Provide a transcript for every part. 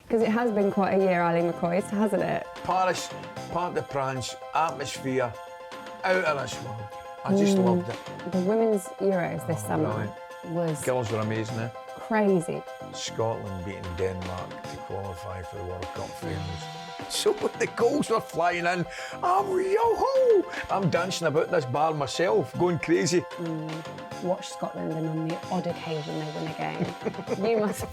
Because it has been quite a year, Ali McCoist, hasn't it? Paris, Parc des Princes, atmosphere, out of this world. I just loved it. The women's Euros this summer brilliant. was Girls were amazing, eh? crazy. Scotland beating Denmark to qualify for the World Cup finals. So the goals were flying in. I'm dancing about this bar myself, going crazy. Watch Scotland and on the odd occasion they win a game. You must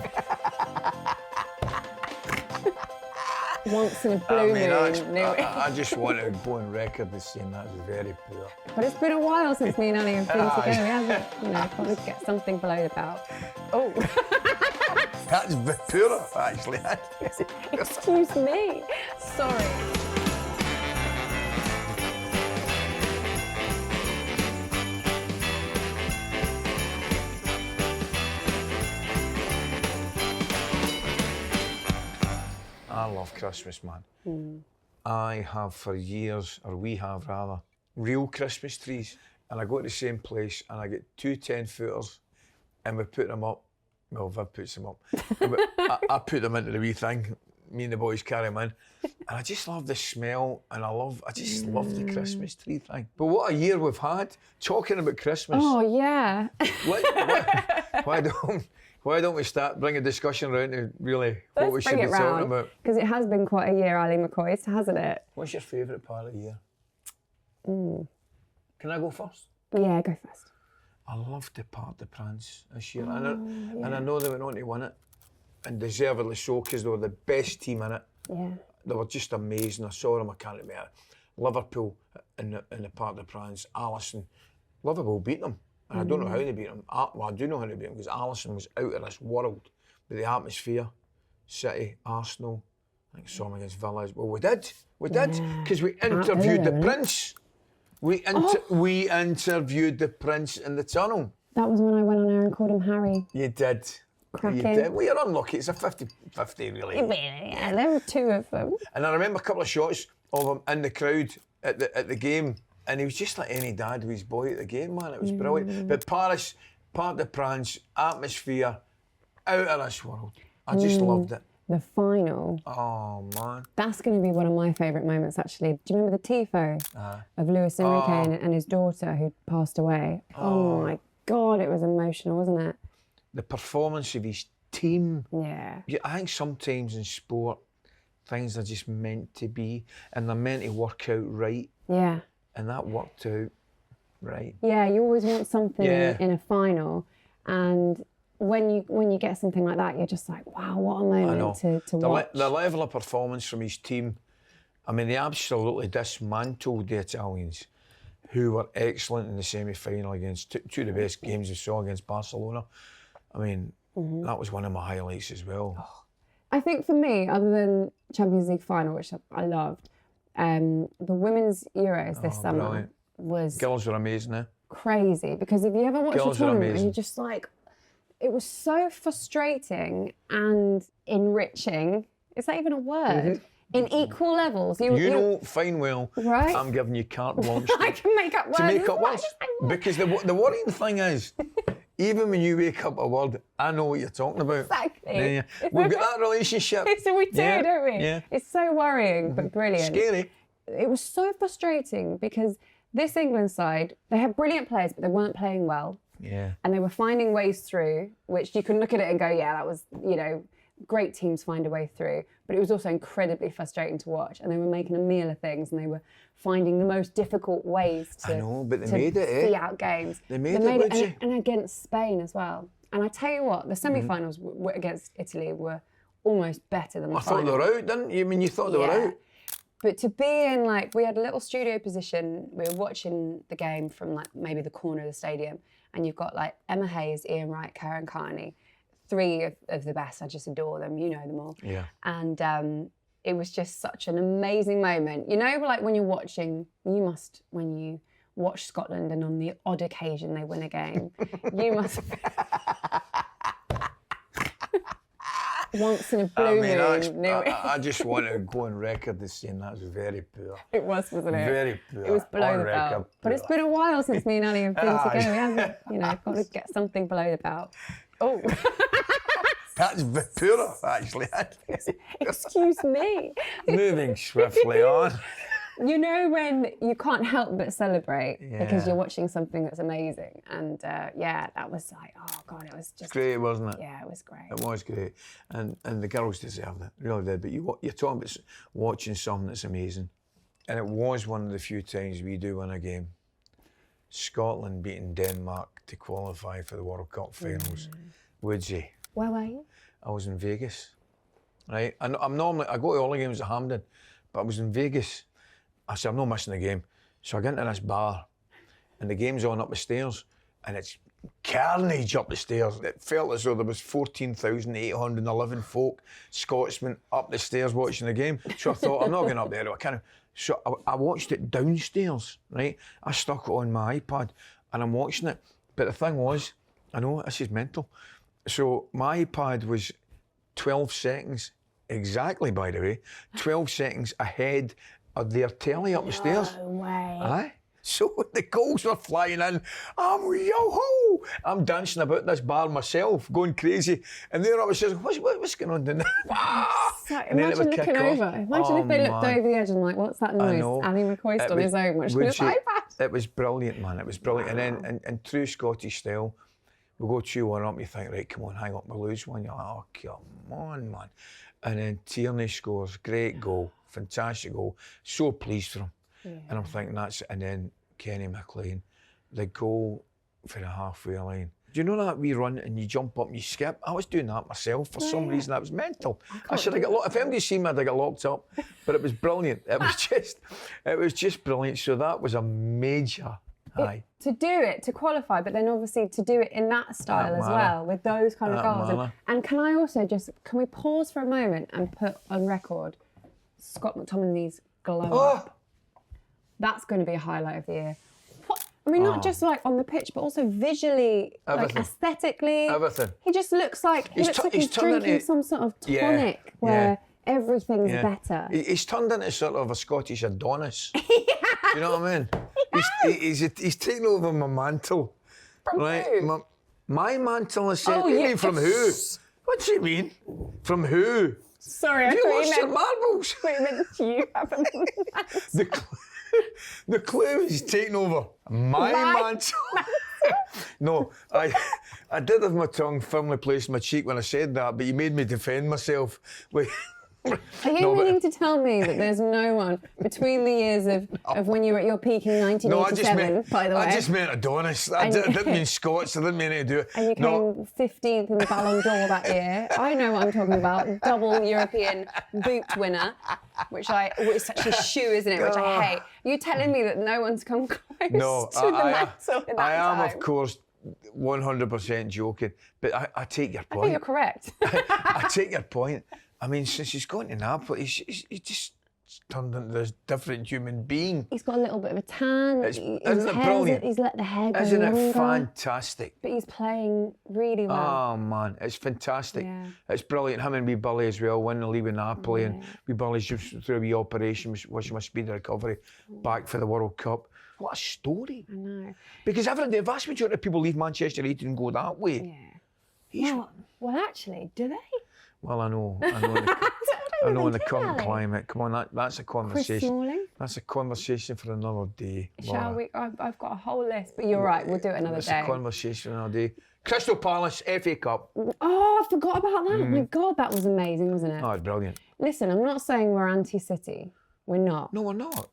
once in a blue moon. I just want to go on record as saying that's very poor. But it's been a while since me and Ali have been together, hasn't it? You know, probably get something below the belt. Oh. That's poor, actually. Excuse me. Sorry. I love Christmas, man. I have for years, or we have rather, real Christmas trees. And I go to the same place and I get 2 10-footers and we put them up. Well, Viv puts them up. I put them into the wee thing. Me and the boys carry them in. And I just love the smell and I just love the Christmas tree thing. But what a year we've had, talking about Christmas. Oh, yeah. Why don't we start bring a discussion around to really what we should be talking about? Because it has been quite a year, Ali McCoist, hasn't it? What's your favourite part of the year? Can I go first? Yeah, go first. I loved the Parc des Princes this year. And I know they went on to win it. And deservedly so, because they were the best team in it. Yeah. They were just amazing. I saw them, I can't remember. Liverpool in the Parc des Princes, Alisson. Liverpool beat them. And I don't know how they beat them. Well, I do know how they beat them, because Alisson was out of this world. With the atmosphere, City, Arsenal, I think saw them against Villa. Well, we did, because we interviewed the Prince. We interviewed the Prince in the tunnel. That was when I went on air and called him Harry. You did. Cracking. You did. Well, you're unlucky. It's a 50-50, really. Yeah, there were 2 of them. And I remember a couple of shots of him in the crowd at the game, and he was just like any dad with his boy at the game, man. It was brilliant. But Paris, Parc des Princes, atmosphere, out of this world. I just loved it. The final. Oh, man. That's going to be one of my favourite moments, actually. Do you remember the tifo of Lewis Enrique and his daughter who passed away? Oh, my God, it was emotional, wasn't it? The performance of his team. Yeah. I think sometimes in sport, things are just meant to be, and they're meant to work out right. Yeah. And that worked out right. Yeah, you always want something in a final, and when you get something like that, you're just like, wow, what a moment to watch. The level of performance from his team, I mean, they absolutely dismantled the Italians, who were excellent in the semi-final against two of the best games we saw against Barcelona. I mean, that was one of my highlights as well. I think for me, other than Champions League final, which I loved, the women's Euros this summer was... Girls were amazing, eh? Crazy, because if you ever watch a tournament and you're just like, it was so frustrating and enriching. Is that even a word? In equal levels. You know fine well, right? I'm giving you carte blanche. I can make up words. To make up words. Because the worrying thing is, even when you wake up a word, I know what you're talking about. Exactly. Yeah. We've got that relationship. So we do, don't we? Yeah. It's so worrying, but brilliant. Scary. It was so frustrating because this England side, they had brilliant players, but they weren't playing well. Yeah. And they were finding ways through, which you can look at it and go, yeah, that was, great teams find a way through. But it was also incredibly frustrating to watch. And they were making a meal of things, and they were finding the most difficult ways to, but they made it, see out games. They made it, and against Spain as well. And I tell you what, the semi-finals against Italy were almost better than the final. I thought they were out, didn't you? I mean, you thought they were out. But to be in, we had a little studio position. We were watching the game from, maybe the corner of the stadium. And you've got, Emma Hayes, Ian Wright, Karen Carney, 3 of the best. I just adore them. You know them all. Yeah. And it was just such an amazing moment. You know, when you're watching, when you watch Scotland and on the odd occasion they win a game, you must... Once in a blue moon. I just want to go on record as saying that was very poor. It was, wasn't it? Very poor. It was below the belt. But it's been a while since me and Ali have been together. We haven't, got to get something below the belt. Oh. That's poorer, actually. Excuse me. Moving swiftly on. You know when you can't help but celebrate because Yeah. you're watching something that's amazing. And yeah, that was like, oh God, it was just... Great, wasn't it? Yeah, it was great. It was great. And the girls deserved it, really did. But you're talking about watching something that's amazing. And it was one of the few times we do win a game. Scotland beating Denmark to qualify for the World Cup finals. Woodsy. Where were you? I was in Vegas, right? And I go to all the games at Hampden, but I was in Vegas. I said, I'm not missing the game. So I get into this bar, and the game's on up the stairs, and it's carnage up the stairs. It felt as though there was 14,811 folk, Scotsmen, up the stairs watching the game. So I thought, I'm not going up there. So I watched it downstairs, right? I stuck it on my iPad, and I'm watching it. But the thing was, I know, this is mental. So my iPad was 12 seconds, exactly, by the way, 12 seconds ahead of their telly up the stairs. No way. Aye. So the goals were flying in. I'm yo-ho! I'm dancing about this bar myself, going crazy. And they're up the stairs, what's going on down there? So And then it imagine would kick looking off. over. Imagine if they looked man. over the edge and like, what's that noise? know. Ali McCoist on his own watching his iPad. It was brilliant, man. It was brilliant. And then in true Scottish style, we go 2-1 up, you think, right, come on, hang up, we lose one. You're like, oh, come on, man. And then Tierney scores, great goal, fantastic goal. So pleased for him. Yeah. And I'm thinking that's it. And then Kenny McLean, the goal for the halfway line. Do you know that wee run and you jump up and you skip? I was doing that myself for some reason. That was mental. I should have got locked. If anybody's seen me, I'd have got locked up. But it was brilliant. It was just brilliant. So that was a major high. To do it, to qualify, but then obviously to do it in that style as well, with those kind of goals. And can I also can we pause for a moment and put on record Scott McTominay's glow up? That's going to be a highlight of the year. I mean, not just like on the pitch, but also visually, like aesthetically. Everything. He just looks like he's drinking some sort of tonic where everything's better. He's turned into sort of a Scottish Adonis. Do you know what I mean? He's taken over my mantle. From who? My mantle is set. You mean from who? What do you mean? From who? Sorry, I you thought watched you the meant marbles. Wait a minute, you have a mantle. The clue is taking over my mantle. No, I did have my tongue firmly placed in my cheek when I said that, but you made me defend myself. Are you meaning to tell me that there's no one between the years of when you were at your peak in 1987, by the way? I just meant Adonis. I didn't mean Scots. I didn't mean anything to do it. And you came 15th in the Ballon d'Or that year. I know what I'm talking about. Double European boot winner, which it's actually shoe, isn't it? Which I hate. You're telling me that no one's come close to the mantle in that I am, time? of course, 100% joking, but I take your point. I think you're correct. I take your point. I mean, since he's gone to Napoli, he's just turned into this different human being. He's got a little bit of a tan. Isn't it brilliant? He's let the hair go Isn't longer. it fantastic? But he's playing really well. Oh, man, it's fantastic. Yeah. It's brilliant. Him and wee Billy as well, winning the league with Napoli, and wee Billy's just through a wee operation, wishing him a speedy recovery, back for the World Cup. What a story. I know. Because the vast majority of people leave Manchester United and go that way. Yeah. Well, actually, do they? Well, I know in the current climate. Come on, that's a conversation. Chris Smalling? That's a conversation for another day. Shall we? I've got a whole list, but you're right. We'll do it another day. It's a conversation for another day. Crystal Palace, FA Cup. Oh, I forgot about that. Oh my God, that was amazing, wasn't it? Oh, it's brilliant. Listen, I'm not saying we're anti-City. We're not. No, we're not.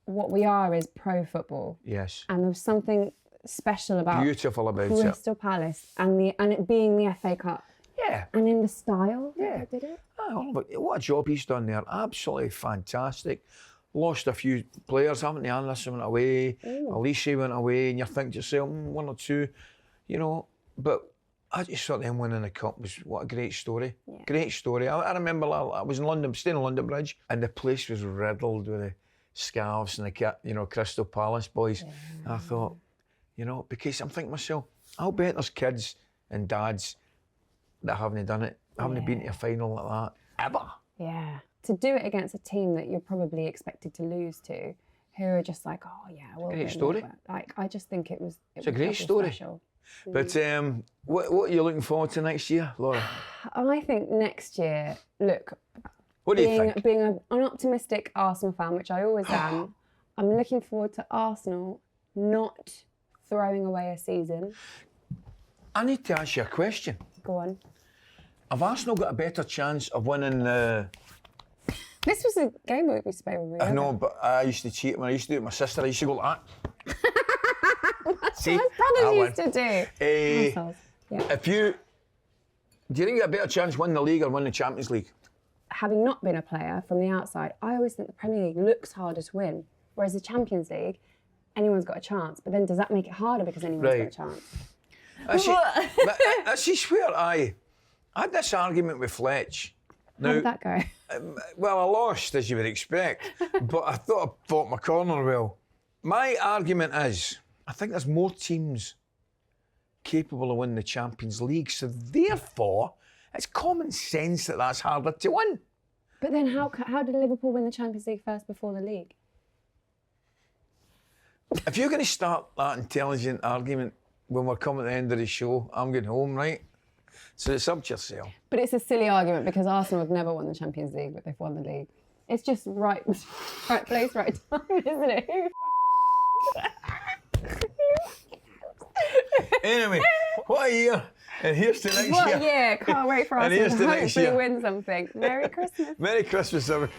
What we are is pro-football. Yes. And there's something special about beautiful about Crystal Palace and it being the FA Cup. Yeah. And in the style that they did it. Oh, but what a job he's done there. Absolutely fantastic. Lost a few players, haven't they? Anderson went away, Alicia went away, and you're thinking to yourself, one or two, you know. But I just thought them winning the cup was what a great story. Yeah. Great story. I remember I was in London, staying in London Bridge, and the place was riddled with the scarves and the Crystal Palace boys. Yeah. I thought, because I'm thinking to myself, I'll bet there's kids and dads that haven't done it, haven't been to a final like that ever. Yeah. To do it against a team that you're probably expected to lose to, who are just like, oh yeah, we'll great story. Like, I just think it's a great story. Special. But what are you looking forward to next year, Laura? I think next year, look, What do you think? being an optimistic Arsenal fan, which I always am, I'm looking forward to Arsenal not throwing away a season. I need to ask you a question. Go on. Have Arsenal got a better chance of winning the... This was a game we used to play with. I know, but I used to cheat when I used to do it with my sister. I used to go like that. That's See, what my brothers used to do. Yeah. Do you think you got a better chance winning the league or winning the Champions League? Having not been a player from the outside, I always think the Premier League looks harder to win, whereas the Champions League, anyone's got a chance. But then does that make it harder because anyone's got a chance? I swear I had this argument with Fletch. How did that go? Well, I lost, as you would expect, but I thought I fought my corner well. My argument is, I think there's more teams capable of winning the Champions League, so therefore, it's common sense that that's harder to win. But then how did Liverpool win the Champions League first before the league? If you're going to start that intelligent argument when we're coming to the end of the show, I'm going home, right? So it's up to yourself. But it's a silly argument because Arsenal have never won the Champions League, but they've won the league. It's just right place, right time, isn't it? Anyway, what a year. And here's to next year. What a year. Can't wait for Arsenal to hopefully win something. Merry Christmas. Merry Christmas, everyone.